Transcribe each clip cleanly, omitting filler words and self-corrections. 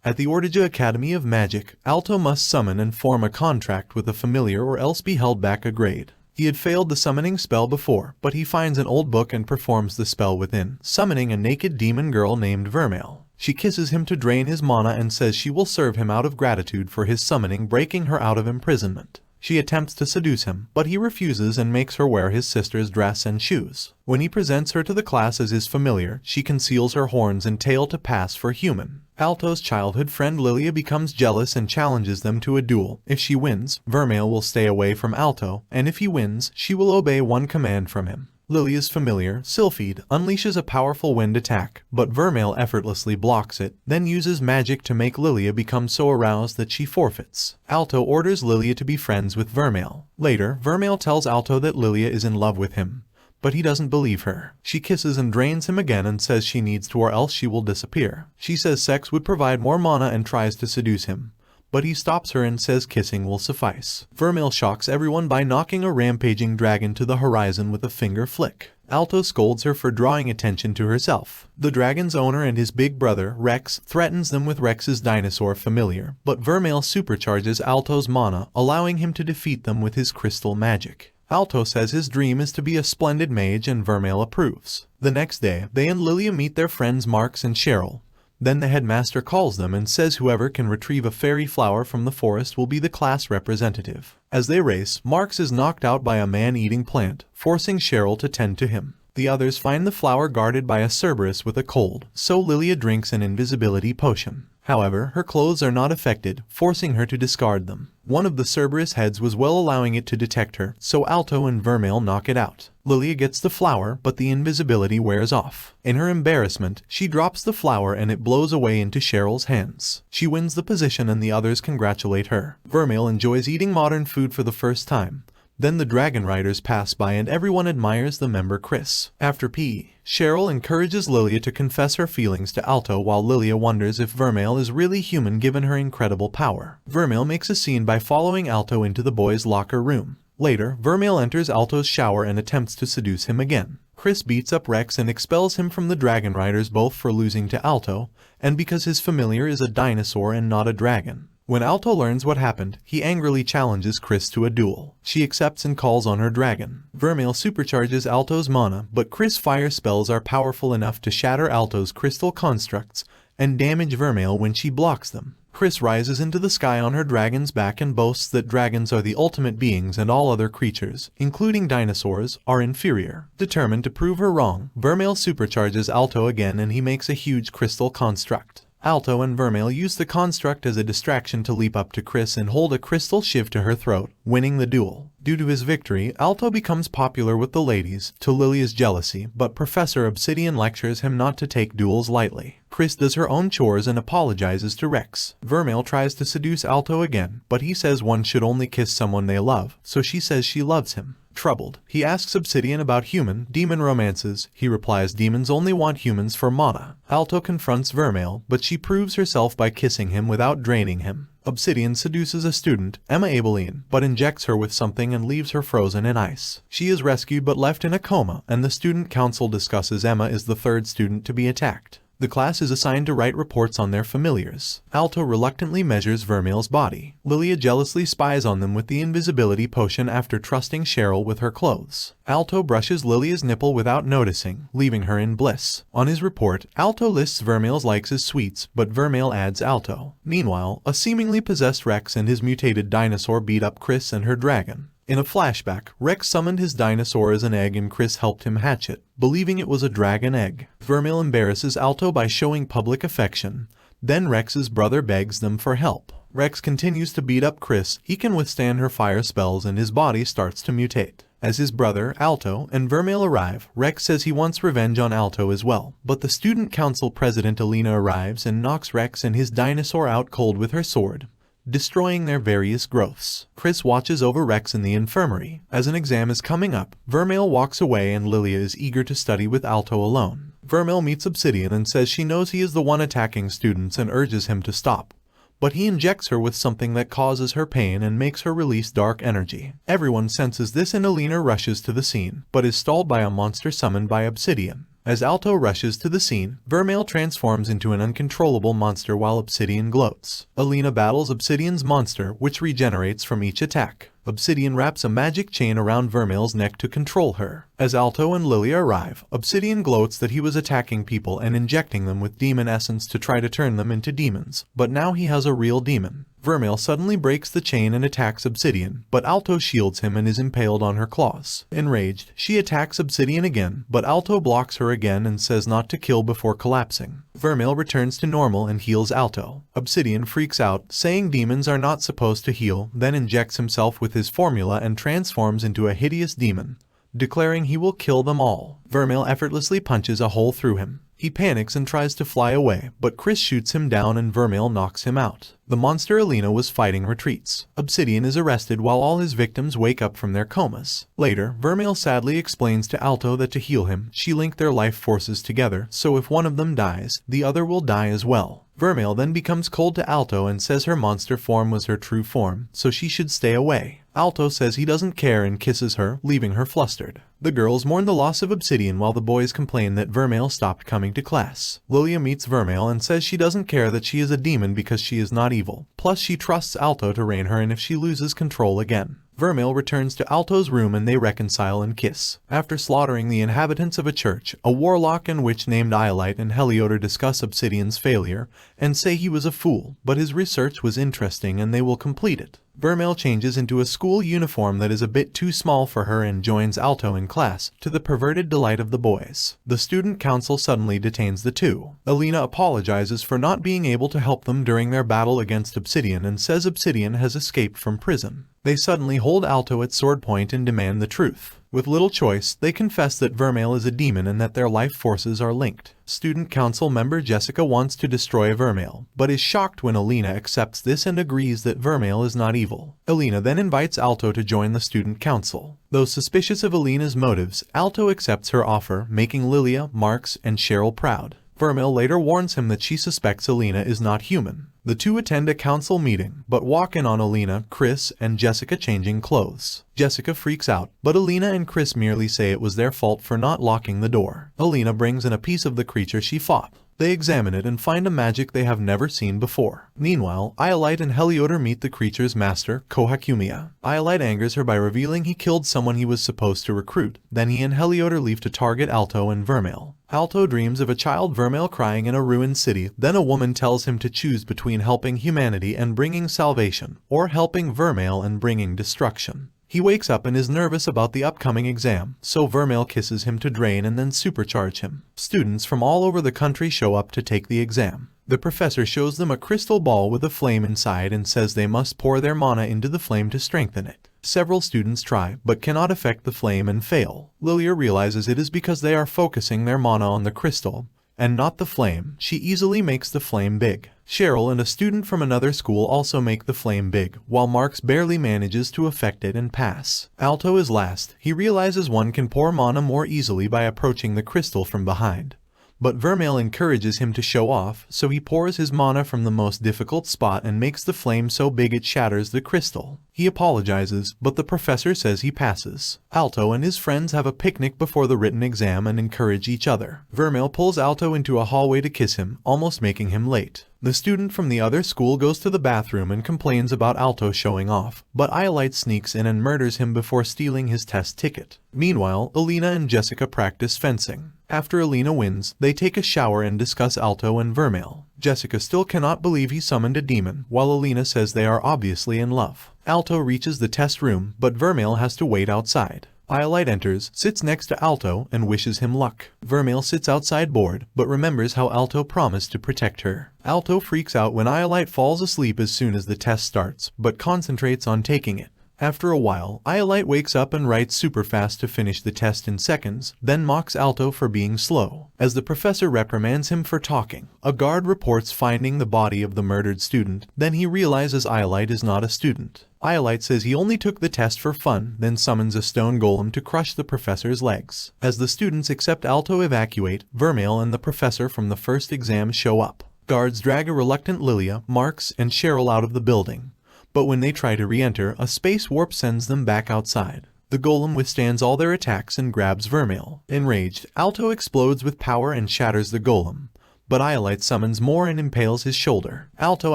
At the Ortega Academy of Magic, Alto must summon and form a contract with a familiar or else be held back a grade. He had failed the summoning spell before, but he finds an old book and performs the spell within, summoning a naked demon girl named Vermeil. She kisses him to drain his mana and says she will serve him out of gratitude for his summoning, breaking her out of imprisonment. She attempts to seduce him, but he refuses and makes her wear his sister's dress and shoes. When he presents her to the class as his familiar, she conceals her horns and tail to pass for human. Alto's childhood friend Lilia becomes jealous and challenges them to a duel. If she wins, Vermeil will stay away from Alto, and if he wins, she will obey one command from him. Lilia's familiar, Sylphide, unleashes a powerful wind attack, but Vermeil effortlessly blocks it, then uses magic to make Lilia become so aroused that she forfeits. Alto orders Lilia to be friends with Vermeil. Later, Vermeil tells Alto that Lilia is in love with him, but he doesn't believe her. She kisses and drains him again and says she needs to or else she will disappear. She says sex would provide more mana and tries to seduce him, but he stops her and says kissing will suffice. Vermeil shocks everyone by knocking a rampaging dragon to the horizon with a finger flick. Alto scolds her for drawing attention to herself. The dragon's owner and his big brother, Rex, threatens them with Rex's dinosaur familiar, but Vermeil supercharges Alto's mana, allowing him to defeat them with his crystal magic. Alto says his dream is to be a splendid mage and Vermeil approves. The next day, they and Lilia meet their friends Marx and Cheryl. Then the headmaster calls them and says whoever can retrieve a fairy flower from the forest will be the class representative. As they race, Marx is knocked out by a man-eating plant, forcing Cheryl to tend to him. The others find the flower guarded by a Cerberus with a cold, so Lilia drinks an invisibility potion. However, her clothes are not affected, forcing her to discard them. One of the Cerberus heads was well allowing it to detect her, so Alto and Vermeil knock it out. Lilia gets the flower, but the invisibility wears off. In her embarrassment, she drops the flower and it blows away into Cheryl's hands. She wins the position and the others congratulate her. Vermeil enjoys eating modern food for the first time. Then the dragon riders pass by and everyone admires the member Chris. After PE, Cheryl encourages Lilia to confess her feelings to Alto while Lilia wonders if Vermeil is really human given her incredible power. Vermeil makes a scene by following Alto into the boys' locker room. Later, Vermeil enters Alto's shower and attempts to seduce him again. Chris beats up Rex and expels him from the dragon riders both for losing to Alto, and because his familiar is a dinosaur and not a dragon. When Alto learns what happened, he angrily challenges Chris to a duel. She accepts and calls on her dragon. Vermeil supercharges Alto's mana, but Chris' fire spells are powerful enough to shatter Alto's crystal constructs and damage Vermeil when she blocks them. Chris rises into the sky on her dragon's back and boasts that dragons are the ultimate beings and all other creatures, including dinosaurs, are inferior. Determined to prove her wrong, Vermeil supercharges Alto again and he makes a huge crystal construct. Alto and Vermeil use the construct as a distraction to leap up to Chris and hold a crystal shiv to her throat, winning the duel. Due to his victory, Alto becomes popular with the ladies, to Lilia's jealousy, but Professor Obsidian lectures him not to take duels lightly. Chris does her own chores and apologizes to Rex. Vermeil tries to seduce Alto again, but he says one should only kiss someone they love, so she says she loves him. Troubled, he asks Obsidian about human-demon romances. He replies demons only want humans for mana. Alto confronts Vermeil, but she proves herself by kissing him without draining him. Obsidian seduces a student, Emma Abeline, but injects her with something and leaves her frozen in ice. She is rescued but left in a coma, and the student council discusses Emma is the third student to be attacked. The class is assigned to write reports on their familiars. Alto reluctantly measures Vermeil's body. Lilia jealously spies on them with the invisibility potion after trusting Cheryl with her clothes. Alto brushes Lilia's nipple without noticing, leaving her in bliss. On his report, Alto lists Vermeil's likes as sweets, but Vermeil adds Alto. Meanwhile, a seemingly possessed Rex and his mutated dinosaur beat up Chris and her dragon. In a flashback, Rex summoned his dinosaur as an egg and Chris helped him hatch it, believing it was a dragon egg. Vermeil embarrasses Alto by showing public affection. Then Rex's brother begs them for help. Rex continues to beat up Chris. He can withstand her fire spells and his body starts to mutate. As his brother, Alto, and Vermeil arrive, Rex says he wants revenge on Alto as well. But the student council president Alina arrives and knocks Rex and his dinosaur out cold with her sword, destroying their various growths. Chris watches over Rex in the infirmary. As an exam is coming up, Vermeil walks away and Lilia is eager to study with Alto alone. Vermeil meets Obsidian and says she knows he is the one attacking students and urges him to stop. But he injects her with something that causes her pain and makes her release dark energy. Everyone senses this and Alina rushes to the scene, but is stalled by a monster summoned by Obsidian. As Alto rushes to the scene, Vermeil transforms into an uncontrollable monster while Obsidian gloats. Alina battles Obsidian's monster, which regenerates from each attack. Obsidian wraps a magic chain around Vermeil's neck to control her. As Alto and Lilia arrive, Obsidian gloats that he was attacking people and injecting them with demon essence to try to turn them into demons, but now he has a real demon. Vermeil suddenly breaks the chain and attacks Obsidian, but Alto shields him and is impaled on her claws. Enraged, she attacks Obsidian again, but Alto blocks her again and says not to kill before collapsing. Vermeil returns to normal and heals Alto. Obsidian freaks out, saying demons are not supposed to heal, then injects himself with his formula and transforms into a hideous demon, declaring he will kill them all. Vermeil effortlessly punches a hole through him. He panics and tries to fly away, but Chris shoots him down and Vermeil knocks him out. The monster Alina was fighting retreats. Obsidian is arrested while all his victims wake up from their comas. Later, Vermeil sadly explains to Alto that to heal him, she linked their life forces together, so if one of them dies, the other will die as well. Vermeil then becomes cold to Alto and says her monster form was her true form, so she should stay away. Alto says he doesn't care and kisses her, leaving her flustered. The girls mourn the loss of Obsidian while the boys complain that Vermeil stopped coming to class. Lilia meets Vermeil and says she doesn't care that she is a demon because she is not evil. Plus she trusts Alto to rein her in if she loses control again. Vermeil returns to Alto's room and they reconcile and kiss. After slaughtering the inhabitants of a church, a warlock and witch named Iolite and Heliodor discuss Obsidian's failure and say he was a fool, but his research was interesting and they will complete it. Vermeil changes into a school uniform that is a bit too small for her and joins Alto in class, to the perverted delight of the boys. The student council suddenly detains the two. Alina apologizes for not being able to help them during their battle against Obsidian and says Obsidian has escaped from prison. They suddenly hold Alto at sword point and demand the truth. With little choice, they confess that Vermeil is a demon and that their life forces are linked. Student council member Jessica wants to destroy Vermeil, but is shocked when Alina accepts this and agrees that Vermeil is not evil. Alina then invites Alto to join the student council. Though suspicious of Alina's motives, Alto accepts her offer, making Lilia, Marks, and Cheryl proud. Vermeil later warns him that she suspects Alina is not human. The two attend a council meeting, but walk in on Alina, Chris, and Jessica changing clothes. Jessica freaks out, but Alina and Chris merely say it was their fault for not locking the door. Alina brings in a piece of the creature she fought. They examine it and find a magic they have never seen before. Meanwhile, Iolite and Heliodor meet the creature's master, Kohakumia. Iolite angers her by revealing he killed someone he was supposed to recruit. Then he and Heliodor leave to target Alto and Vermeil. Alto dreams of a child Vermeil crying in a ruined city, then a woman tells him to choose between helping humanity and bringing salvation, or helping Vermeil and bringing destruction. He wakes up and is nervous about the upcoming exam, so Vermeil kisses him to drain and then supercharge him. Students from all over the country show up to take the exam. The professor shows them a crystal ball with a flame inside and says they must pour their mana into the flame to strengthen it. Several students try, but cannot affect the flame and fail. Lilia realizes it is because they are focusing their mana on the crystal, and not the flame. She easily makes the flame big. Cheryl and a student from another school also make the flame big, while Marks barely manages to affect it and pass. Alto is last. He realizes one can pour mana more easily by approaching the crystal from behind. But Vermeil encourages him to show off, so he pours his mana from the most difficult spot and makes the flame so big it shatters the crystal. He apologizes, but the professor says he passes. Alto and his friends have a picnic before the written exam and encourage each other. Vermeil pulls Alto into a hallway to kiss him, almost making him late. The student from the other school goes to the bathroom and complains about Alto showing off, but Iolite sneaks in and murders him before stealing his test ticket. Meanwhile, Alina and Jessica practice fencing. After Alina wins, they take a shower and discuss Alto and Vermeil. Jessica still cannot believe he summoned a demon, while Alina says they are obviously in love. Alto reaches the test room, but Vermeil has to wait outside. Iolite enters, sits next to Alto, and wishes him luck. Vermeil sits outside bored, but remembers how Alto promised to protect her. Alto freaks out when Iolite falls asleep as soon as the test starts, but concentrates on taking it. After a while, Iolite wakes up and writes super fast to finish the test in seconds, then mocks Alto for being slow. As the professor reprimands him for talking, a guard reports finding the body of the murdered student, then he realizes Iolite is not a student. Iolite says he only took the test for fun, then summons a stone golem to crush the professor's legs. As the students except Alto evacuate, Vermeil and the professor from the first exam show up. Guards drag a reluctant Lilia, Marks, and Cheryl out of the building. But when they try to re-enter, a space warp sends them back outside. The golem withstands all their attacks and grabs Vermeil. Enraged, Alto explodes with power and shatters the golem. But Iolite summons more and impales his shoulder. Alto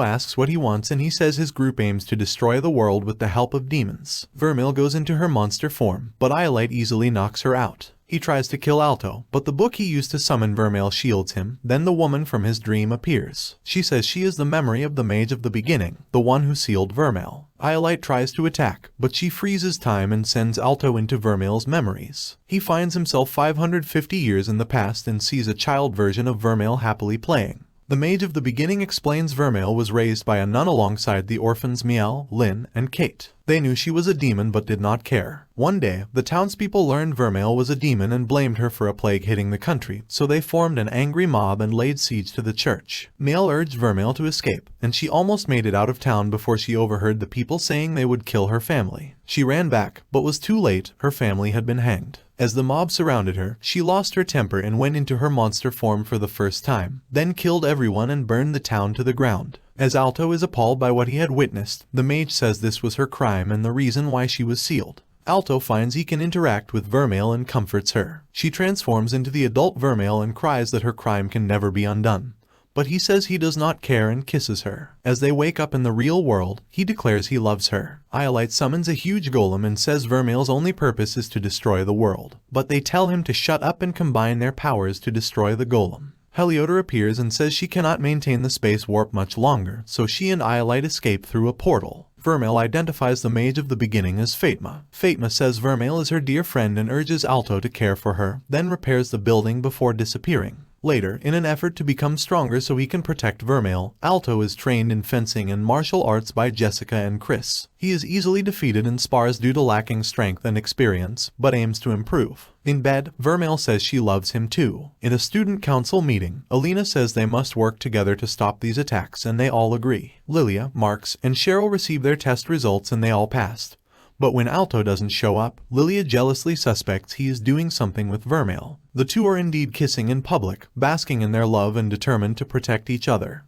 asks what he wants and he says his group aims to destroy the world with the help of demons. Vermeil goes into her monster form, but Iolite easily knocks her out. He tries to kill Alto, but the book he used to summon Vermeil shields him. Then the woman from his dream appears. She says she is the memory of the Mage of the Beginning, the one who sealed Vermeil. Iolite tries to attack, but she freezes time and sends Alto into Vermeil's memories. He finds himself 550 years in the past and sees a child version of Vermeil happily playing. The Mage of the Beginning explains Vermeil was raised by a nun alongside the orphans Miel, Lynn, and Kate. They knew she was a demon but did not care. One day, the townspeople learned Vermeil was a demon and blamed her for a plague hitting the country, so they formed an angry mob and laid siege to the church. Miel urged Vermeil to escape, and she almost made it out of town before she overheard the people saying they would kill her family. She ran back, but was too late, her family had been hanged. As the mob surrounded her, she lost her temper and went into her monster form for the first time, then killed everyone and burned the town to the ground. As Alto is appalled by what he had witnessed, the mage says this was her crime and the reason why she was sealed. Alto finds he can interact with Vermeil and comforts her. She transforms into the adult Vermeil and cries that her crime can never be undone. But he says he does not care and kisses her. As they wake up in the real world, he declares he loves her. Iolite summons a huge golem and says Vermeil's only purpose is to destroy the world. But they tell him to shut up and combine their powers to destroy the golem. Heliodor appears and says she cannot maintain the space warp much longer, so she and Iolite escape through a portal. Vermeil identifies the Mage of the Beginning as Fatma. Fatma says Vermeil is her dear friend and urges Alto to care for her, then repairs the building before disappearing. Later, in an effort to become stronger so he can protect Vermeil, Alto is trained in fencing and martial arts by Jessica and Chris. He is easily defeated in spars due to lacking strength and experience, but aims to improve. In bed, Vermeil says she loves him too. In a student council meeting, Alina says they must work together to stop these attacks and they all agree. Lilia, Marx, and Cheryl receive their test results and they all passed. But when Alto doesn't show up, Lilia jealously suspects he is doing something with Vermeil. The two are indeed kissing in public, basking in their love and determined to protect each other.